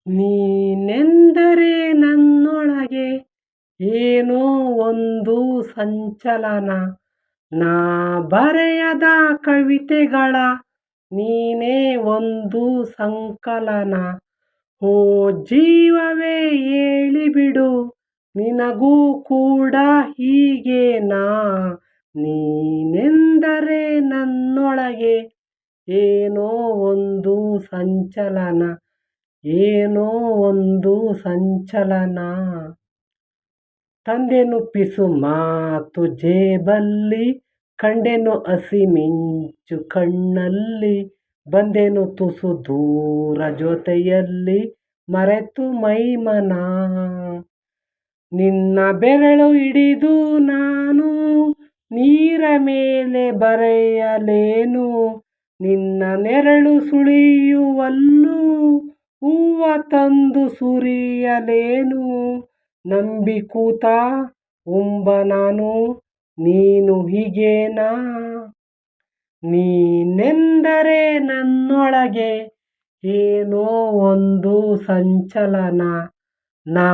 ನೀನೆಂದರೆ ನನ್ನೊಳಗೆ ಏನೋ ಒಂದು ಸಂಚಲನ. ನಾ ಬರೆಯದ ಕವಿತೆಗಳ ನೀನೇ ಒಂದು ಸಂಕಲನ. ಓ ಜೀವವೇ ಹೇಳಿಬಿಡು, ನಿನಗೂ ಕೂಡ ಹೀಗೇನಾ? ನೀನೆಂದರೆ ನನ್ನೊಳಗೆ ಏನೋ ಒಂದು ಸಂಚಲನ, ಏನೋ ಒಂದು ಸಂಚಲನ. ತಂದೆನು ಪಿಸು ಮಾತು ಜೇಬಲ್ಲಿ, ಕಂಡೆನು ಹಸಿ ಮಿಂಚು ಕಣ್ಣಲ್ಲಿ, ಬಂದೆನು ತುಸು ದೂರ ಜೊತೆಯಲ್ಲಿ, ಮರೆತು ಮೈಮನ. ನಿನ್ನ ಬೆರಳು ಹಿಡಿದು ನಾನು ನೀರ ಮೇಲೆ ಬರೆಯಲೇನು, ನಿನ್ನ ನೆರಳು ಸುಳಿಯುವಲ್ಲೂ ಹೂವ ತಂದು ಸುರಿಯಲೇನು. ನಂಬಿ ಕೂತ ಉಂಬ ನಾನು, ನೀನು ಹೀಗೇನಾ? ನೀನೆಂದರೆ ನನ್ನೊಳಗೆ ಏನೋ ಒಂದು ಸಂಚಲನ. ನಾ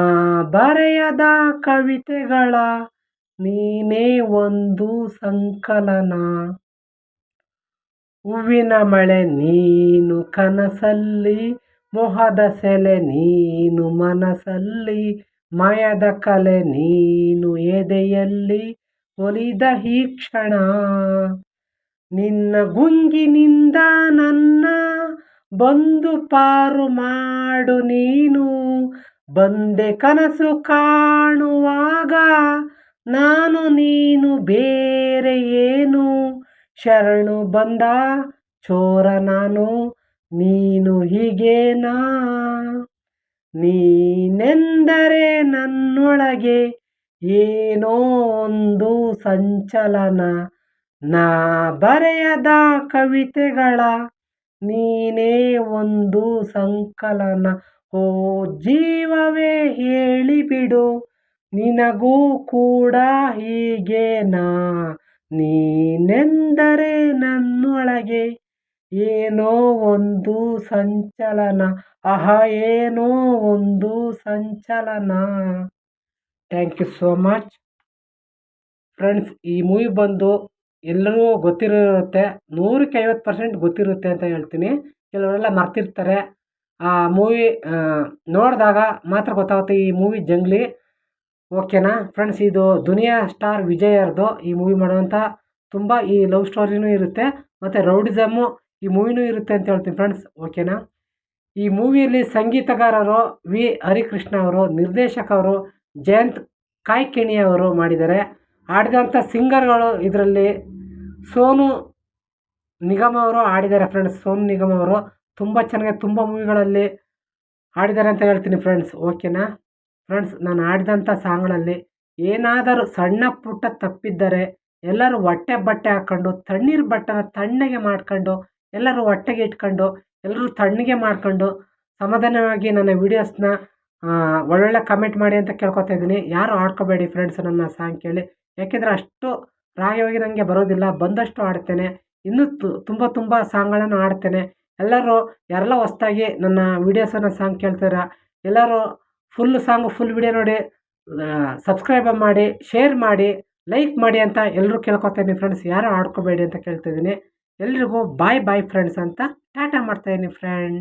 ಬರೆಯದ ಕವಿತೆಗಳ ನೀನೇ ಒಂದು ಸಂಕಲನ. ಹೂವಿನ ಮಳೆ ನೀನು ಕನಸಲ್ಲಿ, ಮೋಹದ ಸೆಲೆ ನೀನು ಮನಸ್ಸಲ್ಲಿ, ಮಾಯದ ಕಲೆ ನೀನು ಎದೆಯಲ್ಲಿ ಒಲಿದ ಈ ಕ್ಷಣ. ನಿನ್ನ ಗುಂಗಿನಿಂದ ನನ್ನ ಬಂದು ಪಾರು ಮಾಡು ನೀನು, ಬಂದೆ ಕನಸು ಕಾಣುವಾಗ ನಾನು ನೀನು ಬೇರೆ ಏನು. ಶರಣು ಬಂದ ಚೋರ ನಾನು, ನೀನು ಹೀಗೇನಾ? ನೀನೆಂದರೆ ನನ್ನೊಳಗೆ ಏನೋ ಒಂದು ಸಂಚಲನ. ನಾ ಬರೆಯದ ಕವಿತೆಗಳ ನೀನೇ ಒಂದು ಸಂಕಲನ. ಓ ಜೀವವೇ ಹೇಳಿಬಿಡು, ನಿನಗೂ ಕೂಡ ಹೀಗೇನಾ? ನೀನೆಂದರೆ ನನ್ನೊಳಗೆ ಏನೋ ಒಂದು ಸಂಚಲನ. ಆಹಾ, ಏನೋ ಒಂದು ಸಂಚಲನ. Thank you so much friends. ಈ ಮೂವಿ ಬಂದು ಎಲ್ಲರೂ ಗೊತ್ತಿರುತ್ತೆ, 150% ಗೊತ್ತಿರುತ್ತೆ ಅಂತ ಹೇಳ್ತೀನಿ. ಕೆಲವರೆಲ್ಲ ಮರ್ತಿರ್ತಾರೆ. ಆ ಮೂವಿ ನೋಡಿದಾಗ ಮಾತ್ರ ಗೊತ್ತಾಗುತ್ತೆ ಈ ಮೂವಿ ಜಂಗ್ಲಿ. ಓಕೆನಾ ಫ್ರೆಂಡ್ಸ್, ಇದು ದುನಿಯಾ ಸ್ಟಾರ್ ವಿಜಯ್ ಅವ್ರದ್ದು ಈ ಮೂವಿ ಮಾಡುವಂಥ. ತುಂಬ ಈ ಲವ್ ಸ್ಟೋರಿನೂ ಇರುತ್ತೆ ಮತ್ತು ರೌಡಿಸಮ್ಮು ಈ ಮೂವಿನೂ ಇರುತ್ತೆ ಅಂತ ಹೇಳ್ತೀನಿ ಫ್ರೆಂಡ್ಸ್. ಓಕೆನಾ. ಈ ಮೂವಿಯಲ್ಲಿ ಸಂಗೀತಗಾರರು ವಿ ಹರಿಕೃಷ್ಣ ಅವರು, ನಿರ್ದೇಶಕರು ಜಯಂತ್ ಕಾಯ್ಕಿಣಿ ಅವರು ಮಾಡಿದ್ದಾರೆ. ಆಡಿದಂಥ ಸಿಂಗರ್ಗಳು ಇದರಲ್ಲಿ ಸೋನು ನಿಗಮ್ ಅವರು ಆಡಿದ್ದಾರೆ ಫ್ರೆಂಡ್ಸ್. ಸೋನು ನಿಗಮ್ ಅವರು ತುಂಬ ಚೆನ್ನಾಗಿ ತುಂಬ ಮೂವಿಗಳಲ್ಲಿ ಆಡಿದ್ದಾರೆ ಅಂತ ಹೇಳ್ತೀನಿ ಫ್ರೆಂಡ್ಸ್. ಓಕೆನಾ ಫ್ರೆಂಡ್ಸ್, ನಾನು ಆಡಿದಂಥ ಸಾಂಗ್ಗಳಲ್ಲಿ ಏನಾದರೂ ಸಣ್ಣ ಪುಟ್ಟ ತಪ್ಪಿದ್ದರೆ ಎಲ್ಲರೂ ಹೊಟ್ಟೆ ಬಟ್ಟೆ ಹಾಕ್ಕೊಂಡು ತಣ್ಣೀರು ಬಟ್ಟೆನ ತಣ್ಣಗೆ ಮಾಡ್ಕೊಂಡು ಎಲ್ಲರೂ ಹೊಟ್ಟೆಗೆ ಇಟ್ಕೊಂಡು ಎಲ್ಲರೂ ತಣ್ಣಗೆ ಮಾಡ್ಕೊಂಡು ಸಮಾಧಾನವಾಗಿ ನನ್ನ ವೀಡಿಯೋಸ್ನ ಒಳ್ಳೊಳ್ಳೆ ಕಮೆಂಟ್ ಮಾಡಿ ಅಂತ ಕೇಳ್ಕೊತಾ ಇದ್ದೀನಿ. ಯಾರು ಆಡ್ಕೋಬೇಡಿ ಫ್ರೆಂಡ್ಸ್ ನನ್ನ ಸಾಂಗ್ ಕೇಳಿ, ಯಾಕೆಂದರೆ ಅಷ್ಟು ರಾಯವಾಗಿ ನನಗೆ ಬರೋದಿಲ್ಲ, ಬಂದಷ್ಟು ಆಡ್ತೇನೆ. ಇನ್ನೂ ತುಂಬ ಸಾಂಗ್ಗಳನ್ನು ಆಡ್ತೇನೆ. ಎಲ್ಲರೂ ಯಾರೆಲ್ಲ ಹೊಸ್ದಾಗಿ ನನ್ನ ವೀಡಿಯೋಸನ್ನು ಸಾಂಗ್ ಕೇಳ್ತೀರಾ ಎಲ್ಲರೂ ಫುಲ್ ಸಾಂಗು ಫುಲ್ ವಿಡಿಯೋ ನೋಡಿ ಸಬ್ಸ್ಕ್ರೈಬ್ ಮಾಡಿ, ಶೇರ್ ಮಾಡಿ, ಲೈಕ್ ಮಾಡಿ ಅಂತ ಎಲ್ಲರೂ ಕೇಳ್ಕೊತೀನಿ ಫ್ರೆಂಡ್ಸ್. ಯಾರು ಆಡ್ಕೋಬೇಡಿ ಅಂತ ಕೇಳ್ತಿದ್ದೀನಿ. ಎಲ್ರಿಗೂ ಬಾಯ್ ಬಾಯ್ ಫ್ರೆಂಡ್ಸ್ ಅಂತ ಟಾಟಾ ಮಾಡ್ತಾಯಿದ್ದೀನಿ ಫ್ರೆಂಡ್.